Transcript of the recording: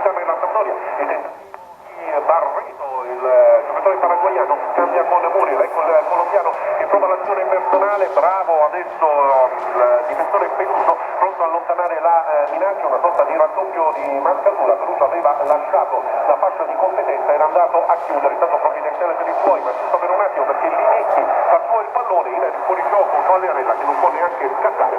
all'interno della sanatoria Barreto, il giocatore paraguayano, cambia con Muriel, ecco il colombiano che prova l'azione personale, bravo adesso il difensore Peluso, pronto a allontanare la minaccia, una sorta di raddoppio di marcatura. Peluso aveva lasciato la fascia di competenza, era andato a chiudere, è stato provvidenziale per i suoi, ma giusto per un attimo perché Linetti fa suo il pallone in fuorigioco, Quagliarella che non può neanche scattare.